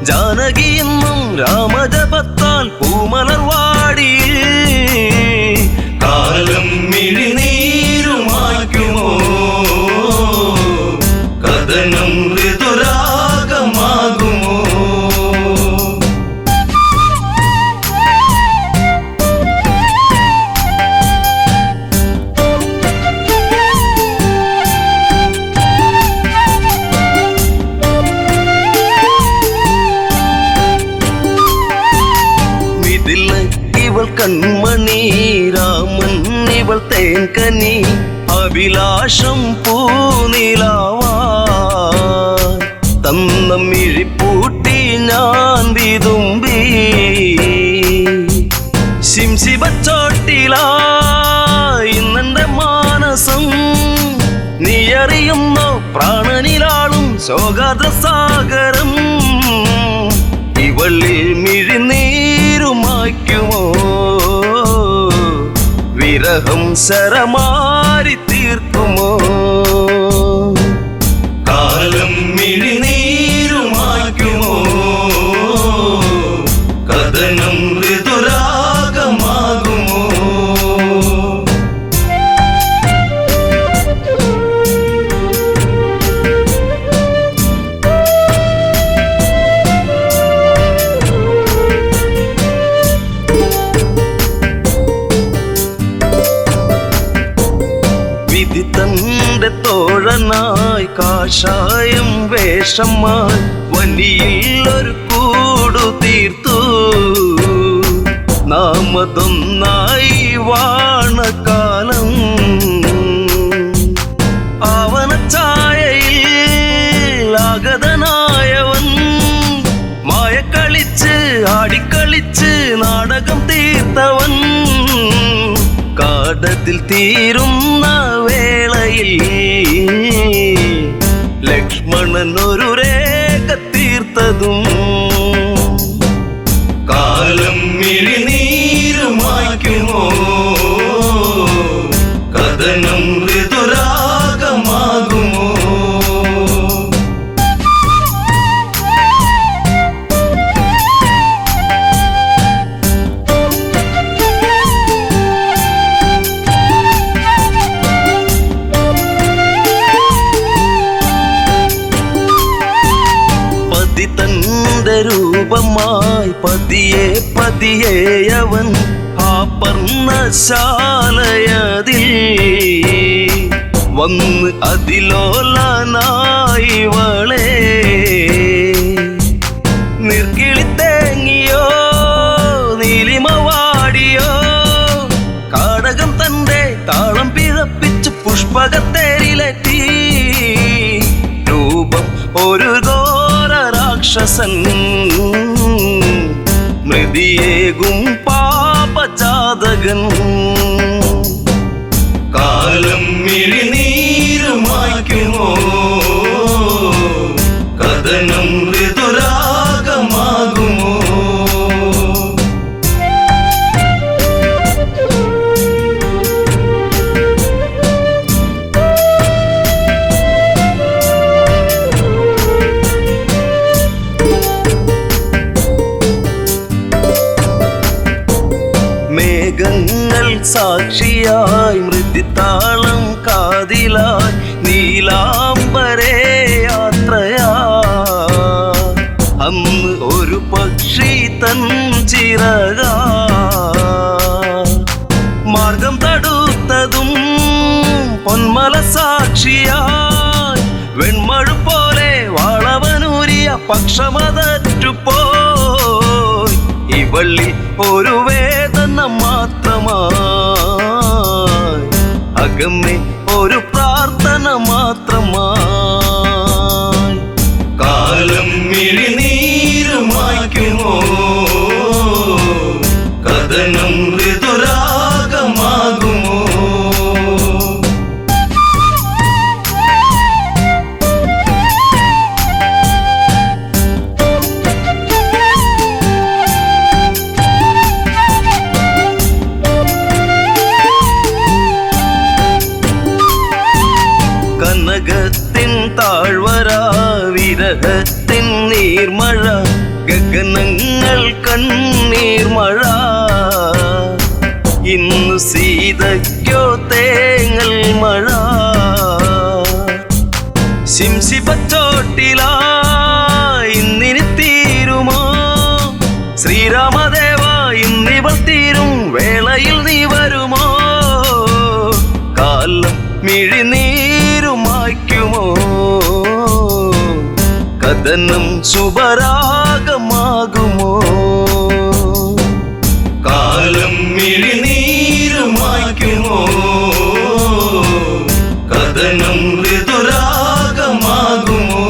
ജാനകിയെന്നും രാമജപത്താൽ പൂമലർവാടിയിൽ കാലം മിഴിനീരുമായ്ക്കുമോ, കഥനം ഋതുരാഗമാകുമോ. ഇവൾ കൺമണി രാമൻ ഇവൾ തേൻകനി അഭിലാഷം പൂനിലാവാ. തന്ന മിഴിപ്പൂട്ടി ഞാൻ വിതുമ്പി ശിംശിബച്ചോട്ടിലായി ഇന്നെന്റെ മാനസം. നീ അറിയുന്നോ പ്രാണനിലാളും ശോകാദ്രസാഗരം. ഇവളിൽ മിഴിനീരുമായ്ക്കുമോ, വിരഹം ശരമാരി തീർക്കുമോ. കാലം മിഴിനീരുമായ്ക്കുമോ, കഥനം ഋതുരാഗമാകുമോ. വിധി തന്റെ തോഴനായി കാഷായം വേഷമായി വണ്ടിയിൽ ഒരു കൂടു തീർത്തു. നാമതൊന്നായി വാണകാലം നാടകം തീർത്തവൻ കാടത്തിൽ തീരുന്ന വേളയിൽ ലക്ഷ്മണൻ ഒരു രേഖ തീർത്തതും കാലം മിഴിനീരുമായ്ക്കുമോ കഥനം ഋതുരാഗമാകുമോ രൂപമായി പതിയെ പതിയെ അവൻ ആ പർണശാലയതിൽ വന്ന് അതിലോലനായി വളേ നിർക്കിളിത്തേങ്ങിയോ നീലിമവാടിയോ കാടകം തന്റെ താളം പിഴപ്പിച്ച് പുഷ്പകത്തേരിലെത്തി രൂപം ഒരു രാക്ഷസൻ മൃതിയേകും പാപജാതകൻ കാലം മിഴിനീരുമായ്ക്കുമോ കഥനം ഋതുരാഗമാകുമോ മേഘങ്ങൾ സാക്ഷിയായി മൃദുതാളം കാതിലായി നീലാംബരേ യാത്രയാ അന്ന് ഒരു പക്ഷി തൻ ചിറക മാർഗം തടുത്തതും പൊന്മല സാക്ഷിയായി വെൺമഴ പോലെ വളവനൂരിയ പക്ഷമതറ്റുപോയി ഇവള്ളി ഒരു വേദന മാത്രമായി അകമ്മേ ഒരു പ്രാർത്ഥന മാത്രമായി കാലം മിഴിനീരുമായ്ക്കുമോ കഥനം ഋതുരാഗമാകുമോ കനകത്തിൻ താഴ്വര വിരഹത്തിൻ നീർമഴ ഗഗനങ്ങൾ കണ്ണീർമഴ ഇന്നു സീതയ്ക്കോ തേങ്ങൽ മഴ ശിംശിപ്പച്ചോട്ടിലായി ഇന്നിനി തീരുമോ ശ്രീരാമദേവ ഇന്നിവൾ തീരും വേളയിൽ നീ വരുമോ കാലം മിഴിനീരുമായ്ക്കുമോ കഥനം ശുഭരാഗമാകുമോ കാലം മിഴിനീരുമായ്ക്കുമോ കഥനം ഋതുരാഗമാകുമോ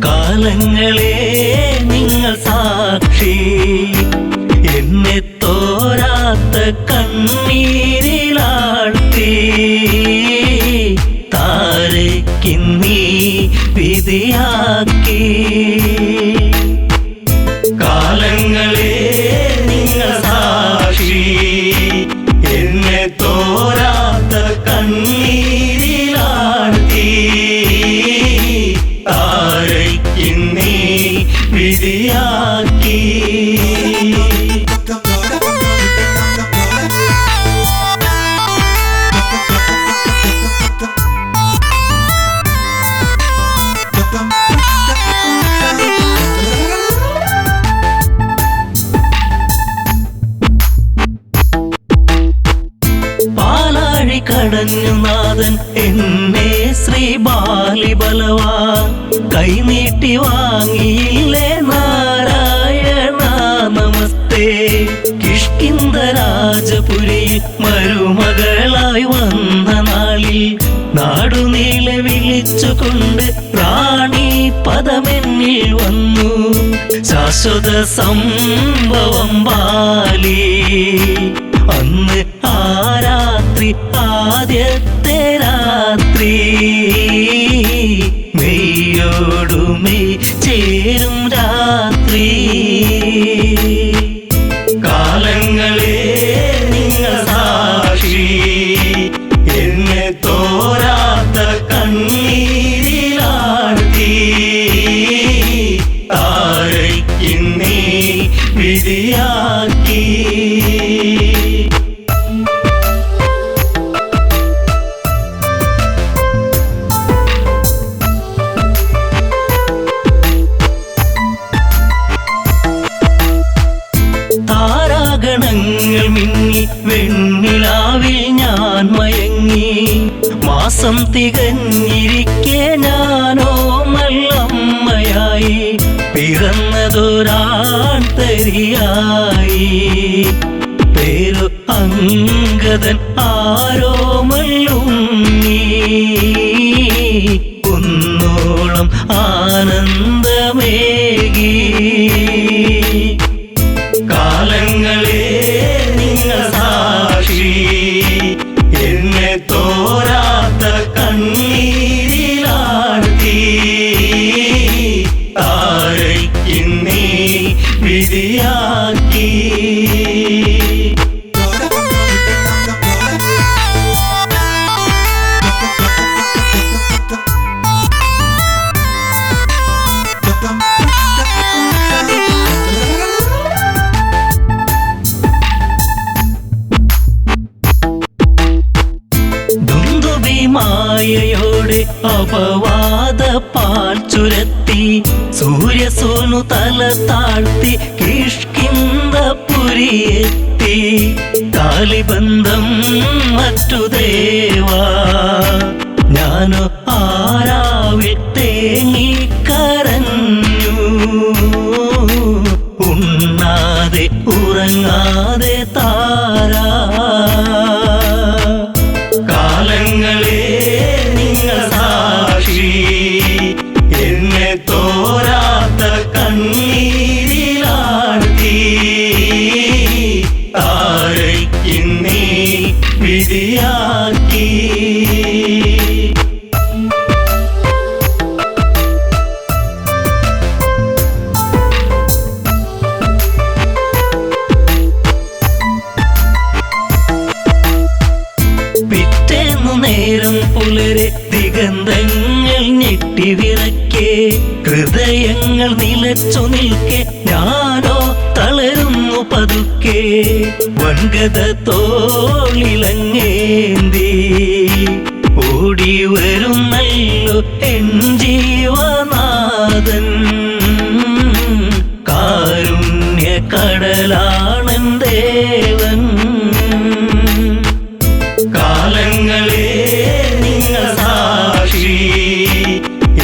കാലങ്ങളെ നിങ്ങൾ സാക്ഷി എന്നെ തോരാത്ത കണ്ണീരിലാഴ്ത്തി താരയ്ക്കിന്നീ വിധിയാക്കി കാലങ്ങളെ നിങ്ങൾ സാക്ഷി എന്നെ തോരാത്ത കണ്ണീരിലാഴ്ത്തി താരയ്ക്കിന്നീ വിധിയാക്കി തടഞ്ഞു നാഥൻ എന്നെ ശ്രീബാലി ബലവാ കൈനീട്ടി വാങ്ങിയില്ലേ നാരായണ നമസ്തേ കിഷ്കിന്ധ രാജപുരിയിൽ മരുമകളായി വന്ന നാളിൽ നാടുനീളെ വിളിച്ചുകൊണ്ട് റാണി പദമെന്നിൽ വന്നു ശാശ്വത സംഭവം ബാലി അന്ന് ആ രാത്രി ആദ്യത്തെ രാത്രി മെയ്യോടുമെയ് ചേരും രാത്രി കാലങ്ങളെ നിങ്ങൾ സാക്ഷി എന്നെ തോരാത്ത കണ്ണീരിലാഴ്ത്തി താരയ്ക്കിന്നീ വിധിയാക്കി താരാഗണങ്ങൾ മിന്നി വെണ്ണിലാവിൽ ഞാൻ മയങ്ങി മാസം തികഞ്ഞിരിക്കെ ഞാനോ നല്ലമ്മയായി പിറന്നതൊരാൺ തരിയായി പേരു അങ്കദൻ ആരോമല്ലുണ്ണി കുന്നോളം ആനന്ദമേകി കാലങ്ങളെ നിങ്ങൾ സാക്ഷി എന്നെ തോരാത്ത കണ്ണീരിലാഴ്ത്തി താരയ്ക്കിന്നീ വിധിയാക്കി മായയോടെ അപവാദ പാൽ ചുരത്തി സൂര്യസോനു തല താഴ്ത്തി കിഷ്കിന്ധപുരിയെത്തി താലിബന്ധം മറ്റു ദേവാ ഞാനോ ആരാവിൽ തേങ്ങിക്കരഞ്ഞു ഉണ്ണാതെ ഉറങ്ങാതെ താരാ കാലങ്ങളെ നിങ്ങൾ സാക്ഷി എന്നെ തോരാത്ത കണ്ണീരിലാഴ്ത്തി താരയ്ക്കിന്നീ വിധിയാക്കി നേരം പുലരെ ദിഗന്ധങ്ങൾ ഞെട്ടിവിറക്കെ ഹൃദയങ്ങൾ നിലച്ചു നിൽക്കെ ഞാനോ തളരുന്നു പതുക്കെ വൻഗത തോളിലങ്ങേന്തി ഓടി വരുന്നല്ലോ എൻ ജീവനാഥൻ കാരുണ്യ കടലാണൻ ദേവൻ കാലങ്ങളെ നിങ്ങൾ സാക്ഷി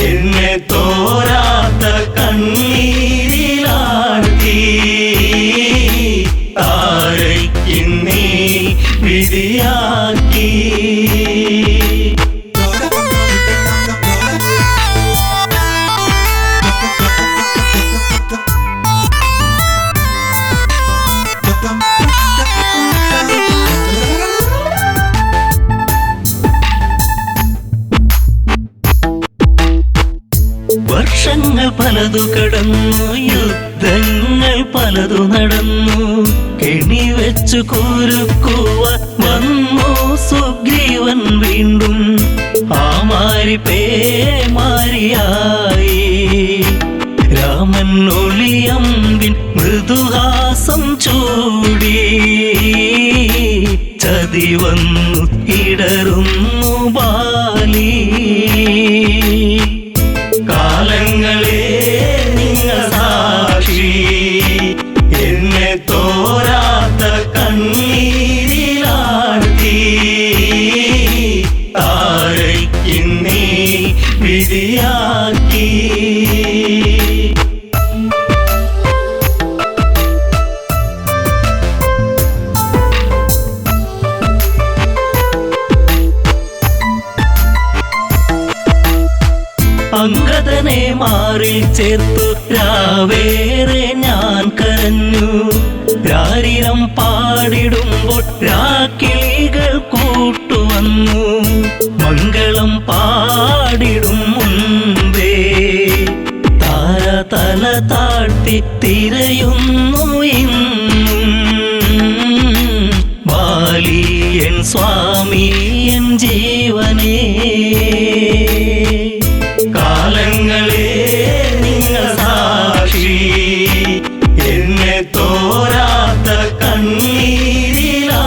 എന്നെ തോരാത്ത കണ്ണീരിലാഴ്ത്തി താരയ്ക്കിന്നീ വിധിയാക്കി വർഷങ്ങൾ പലതു കടന്നു യുദ്ധങ്ങൾ പലതു നടന്നു കെണി വെച്ചു കുരുക്കുവാൻ വന്നു സുഗ്രീവൻ വീണ്ടും ആ മാരി പേമാരിയായി രാമൻ ഒളിയമ്പിൻ മൃദുഹാസം ചൂടി ചതി വന്നു ഇടറുന്നു ബാലി കാലങ്ങളെ നിങ്ങൾ സാക്ഷി എന്നെ തോരാത്ത കണ്ണീരിലാഴ്ത്തി അങ്കദനെ മാറിൽ ചേർത്തു രാവേറെ ഞാൻ കരഞ്ഞു. രാരിരം പാടിടുമ്പോൾ രാക്കിളികൾ കൂട്ടുവന്നു. മംഗളം പാടിടും മുൻപേ താരതല താഴ്ത്തി തിരയുന്നു ഇന്നും. ബാലിയൻ സ്വാമി എൻ ജീവനേ, കാലങ്ങളെ നിങ്ങൾ സാക്ഷി. എന്നെ തോരാത്ത കണ്ണീരിലാഴ്ത്തി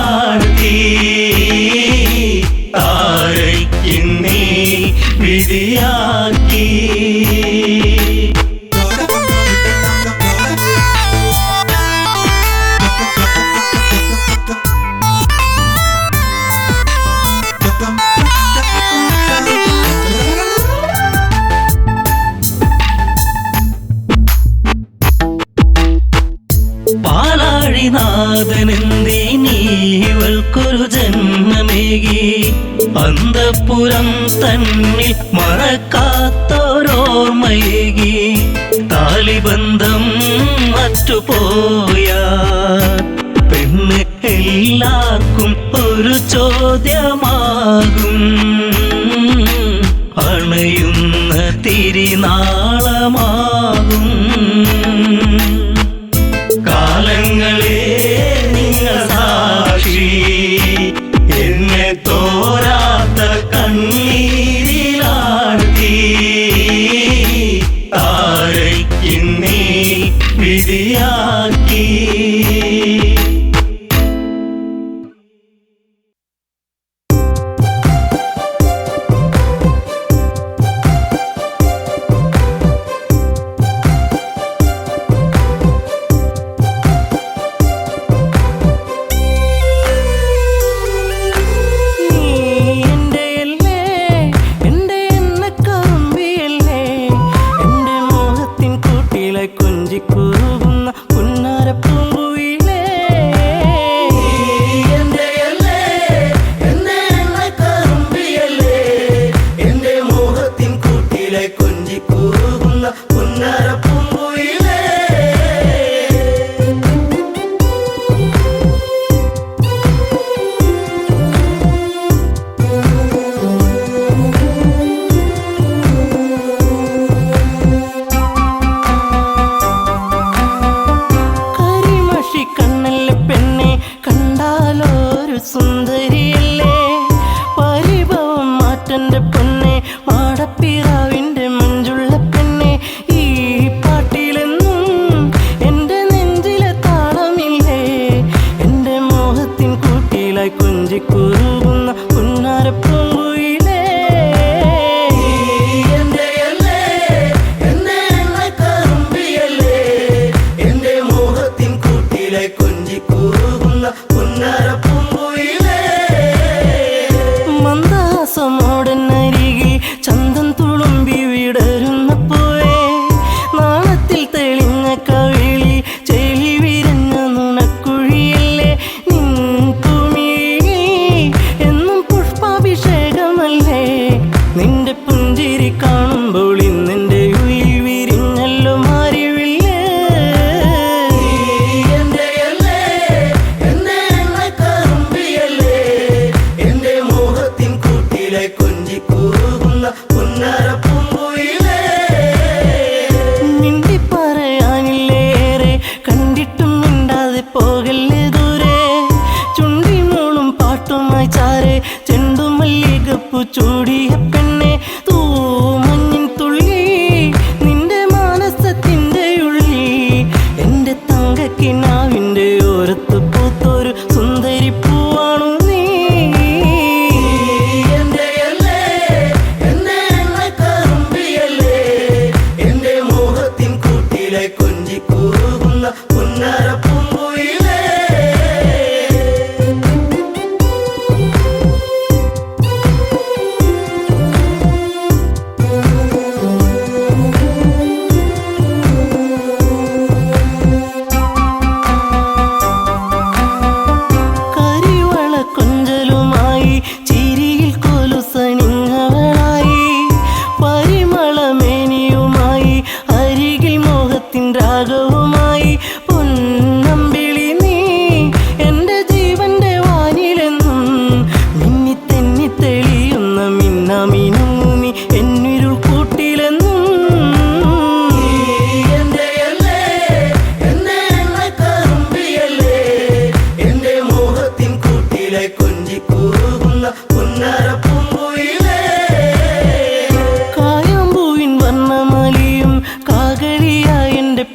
താരയ്ക്കുന്നീ വിധിയാക്കി. പാലാഴിനാഥനെന്തിനീവൾക്കൊരു ജന്മമേകി. അന്തഃപുരം തന്നിൽ മറക്കാത്തോരോർമ്മയേകി. താലിബന്ധം മറ്റുപോയ പെണ്ണ് എല്ലാവർക്കും ഒരു ചോദ്യമാകും. അണയുന്ന തിരിനാളമാകും. കാലങ്ങളെ നിങ്ങൾ സാക്ഷി. എന്നെ തോരാത്ത കണ്ണീരിലാഴ്ത്തി താരയ്ക്കുന്നീ വിധിയാക്കി.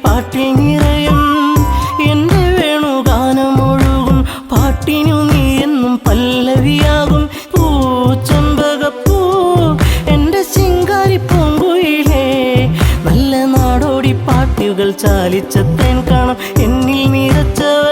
പാട്ടിൽ നിറയും എൻ്റെ വേണുഗാനമൊഴുകും പാട്ടിനു നീ എന്നും പല്ലവിയാകും പൂച്ചമ്പകപ്പൂ എൻ്റെ ശിങ്കാരി പൂങ്കുയിലേ നല്ല നാടോടി പാട്ടുകൾ ചാലിച്ച തേൻ കാണാം എന്നിൽ നിറച്ചവ